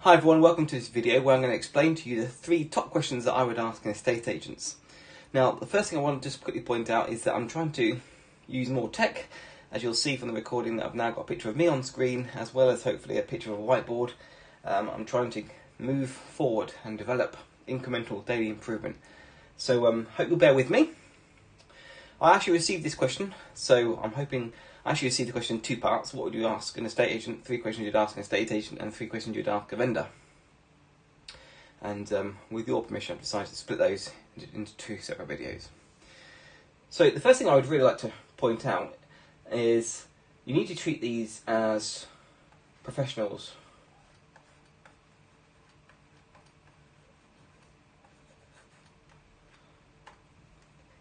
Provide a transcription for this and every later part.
Hi everyone, welcome to this video where I'm going to explain to you the 3 top questions that I would ask an estate agents. Now, the first thing I want to just quickly point out is that I'm trying to use more tech. As you'll see from the recording, that I've now got a picture of me on screen, as well as hopefully a picture of a whiteboard. I'm trying to move forward and develop incremental daily improvement. So hope you'll bear with me. I actually received this question, so I'm hoping I actually received the question in 2 parts. What would you ask an estate agent? 3 questions you'd ask an estate agent, and 3 questions you'd ask a vendor. And with your permission, I've decided to split those into 2 separate videos. So the first thing I would really like to point out is you need to treat these as professionals.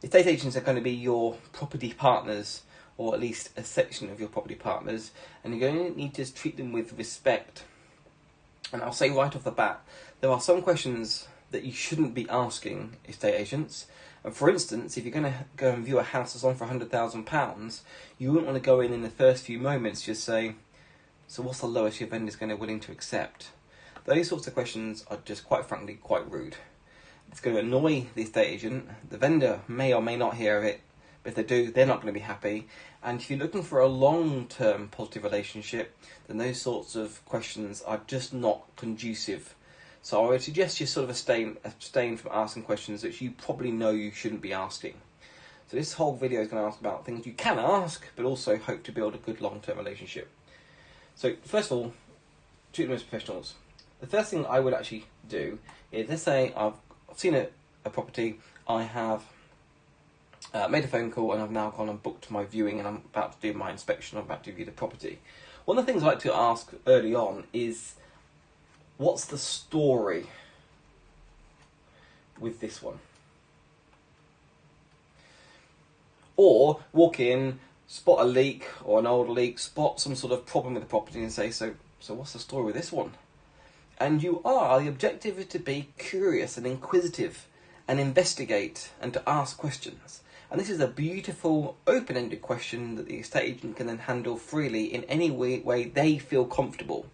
Estate agents are going to be your property partners, or at least a section of your property partners, and you're going to need to treat them with respect. And I'll say right off the bat, there are some questions that you shouldn't be asking estate agents. And for instance, if you're going to go and view a house that's on for £100,000, you wouldn't want to go in the first few moments just say, so what's the lowest your vendor's going to be willing to accept? Those sorts of questions are just quite frankly quite rude. It's going to annoy the estate agent. The vendor may or may not hear of it, but if they do, they're not going to be happy. And if you're looking for a long-term positive relationship, then those sorts of questions are just not conducive. So I would suggest you sort of abstain from asking questions that you probably know you shouldn't be asking. So this whole video is going to ask about things you can ask, but also hope to build a good long-term relationship. So first of all, treat them as professionals. The first thing I would actually do is, let's say I've seen a property, I have made a phone call, and I've now gone and booked my viewing, and I'm about to do my inspection, I'm about to view the property. One of the things I like to ask early on is, what's the story with this one? Or walk in, spot a leak or an old leak, spot some sort of problem with the property and say, so what's the story with this one? And the objective is to be curious and inquisitive and investigate and to ask questions. And this is a beautiful, open-ended question that the estate agent can then handle freely in any way they feel comfortable.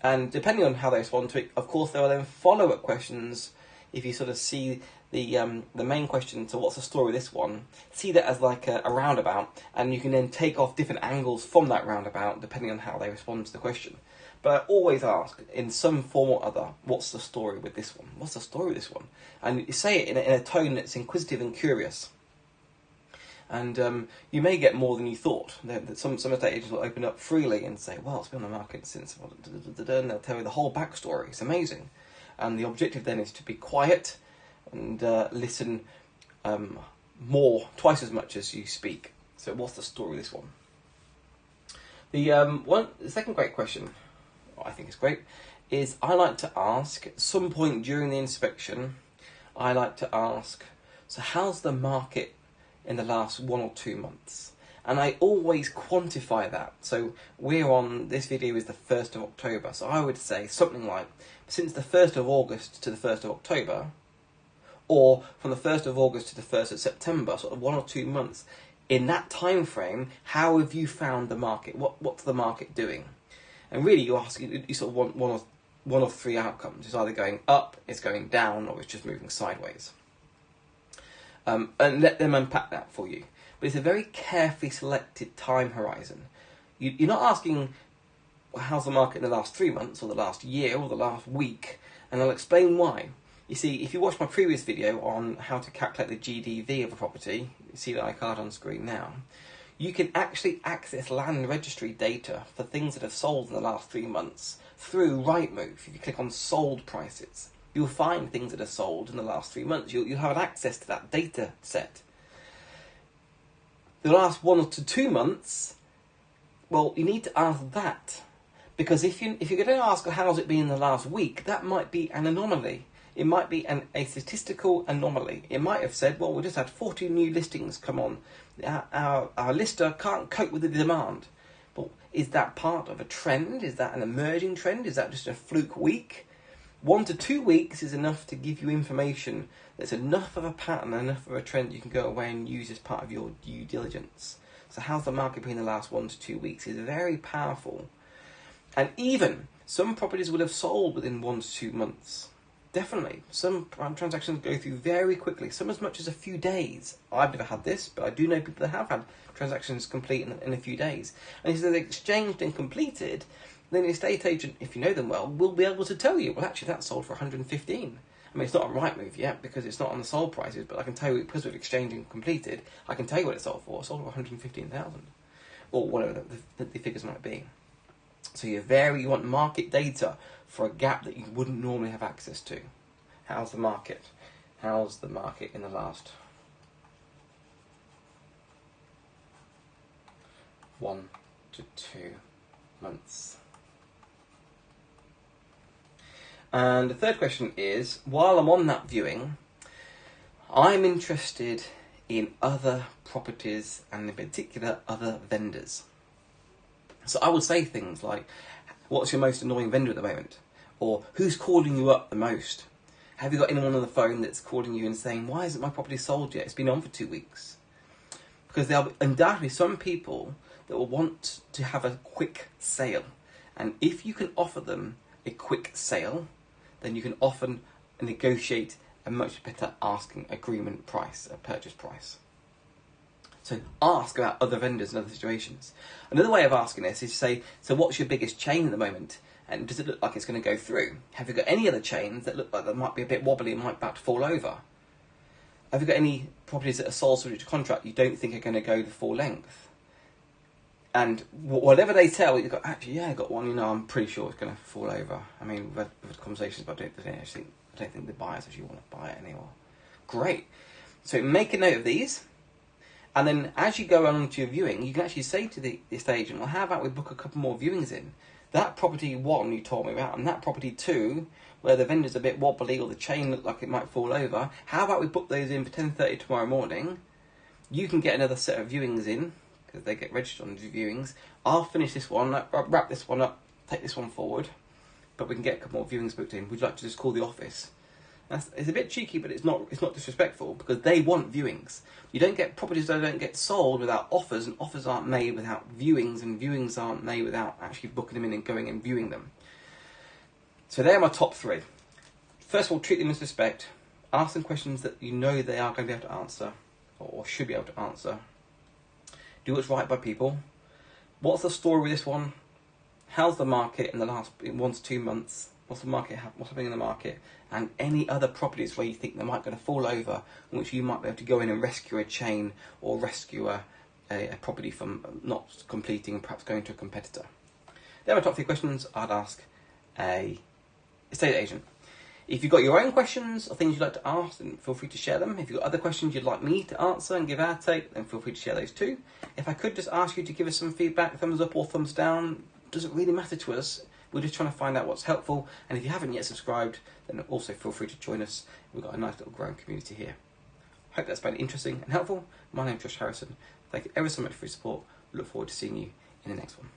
And depending on how they respond to it, of course, there are then follow-up questions. If you sort of see the main question, so what's the story of this one, see that as like a roundabout, and you can then take off different angles from that roundabout, depending on how they respond to the question. But I always ask, in some form or other, what's the story with this one? What's the story with this one? And you say it in a tone that's inquisitive and curious. And you may get more than you thought. Some estate agents will open up freely and say, well, it's been on the market since, and they'll tell you the whole backstory. It's amazing. And the objective then is to be quiet and listen twice as much as you speak. So what's the story with this one? The second great question, I think is great, is I like to ask, at some point during the inspection, I like to ask, so how's the market in the last 1 or 2 months? And I always quantify that. So this video is the 1st of October, so I would say something like, since the 1st of August to the 1st of October, or from the 1st of August to the 1st of September, sort of 1 or 2 months, in that time frame, how have you found the market? What's the market doing? And really, you sort of want one of 3 outcomes. It's either going up, it's going down, or it's just moving sideways. And let them unpack that for you. But it's a very carefully selected time horizon. You're not asking, well, how's the market in the last 3 months, or the last year, or the last week, and I'll explain why. You see, if you watch my previous video on how to calculate the GDV of a property, you see the iCard on screen now, you can actually access land registry data for things that have sold in the last 3 months through Rightmove. If you click on sold prices, you'll find things that are sold in the last 3 months. You'll have access to that data set. The last 1 to 2 months, well, you need to ask that. Because if you're going to ask how's it been in the last week, that might be an anomaly. It might be a statistical anomaly. It might have said, well, we just had 40 new listings come on. Our lister can't cope with the demand. But is that part of a trend? Is that an emerging trend? Is that just a fluke week? 1 to 2 weeks is enough to give you information that's enough of a pattern, enough of a trend you can go away and use as part of your due diligence. So how's the market been in the last 1 to 2 weeks is very powerful. And even Some properties will have sold within 1 to 2 months. Definitely. Some transactions go through very quickly, some as much as a few days. I've never had this, but I do know people that have had transactions complete in a few days. And if they're exchanged and completed, then the estate agent, if you know them well, will be able to tell you, well, actually, that sold for 115. I mean, it's not a right move yet because it's not on the sold prices, but I can tell you, because we've exchanged and completed, I can tell you what it sold for. It sold for 115,000, or whatever the figures might be. So you want market data for a gap that you wouldn't normally have access to. How's the market? How's the market in the last 1 to 2 months? And the third question is, while I'm on that viewing, I'm interested in other properties and in particular other vendors. So I would say things like, what's your most annoying vendor at the moment? Or who's calling you up the most? Have you got anyone on the phone that's calling you and saying, why isn't my property sold yet? It's been on for 2 weeks. Because there are undoubtedly some people that will want to have a quick sale. And if you can offer them a quick sale, then you can often negotiate a much better asking agreement price, a purchase price. So ask about other vendors and other situations. Another way of asking this is to say, so what's your biggest chain at the moment? And does it look like it's going to go through? Have you got any other chains that look like they might be a bit wobbly and might about to fall over? Have you got any properties that are sold subject to contract you don't think are going to go the full length? And whatever they tell you, actually, yeah, I got one, I'm pretty sure it's going to fall over. I mean, we've had conversations, but I don't think the buyers actually want to buy it anymore. Great. So make a note of these. And then as you go on to your viewing, you can actually say to the estate agent, well, how about we book a couple more viewings in? That property 1 you told me about, and that property 2, where the vendor's a bit wobbly or the chain looked like it might fall over, how about we book those in for 10:30 tomorrow morning? You can get another set of viewings in, because they get registered on the viewings. I'll finish this one, wrap this one up, take this one forward, but we can get a couple more viewings booked in. Would you like to just call the office? It's a bit cheeky, but it's not disrespectful, because they want viewings. You don't get properties that don't get sold without offers, and offers aren't made without viewings, and viewings aren't made without actually booking them in and going and viewing them. So they're my top 3. First of all, treat them with respect. Ask them questions that you know they are going to be able to answer, or should be able to answer. Do what's right by people. What's the story with this one? How's the market in the last 1 to 2 months? What's happening in the market? And any other properties where you think they might going to fall over, in which you might be able to go in and rescue a chain or rescue a property from not completing and perhaps going to a competitor. They're my top 3 questions I'd ask a estate agent. If you've got your own questions or things you'd like to ask, then feel free to share them. If you've got other questions you'd like me to answer and give our take, then feel free to share those too. If I could just ask you to give us some feedback, thumbs up or thumbs down, doesn't really matter to us. We're just trying to find out what's helpful. And if you haven't yet subscribed, then also feel free to join us. We've got a nice little growing community here. Hope that's been interesting and helpful. My name's Josh Harrison. Thank you ever so much for your support. Look forward to seeing you in the next one.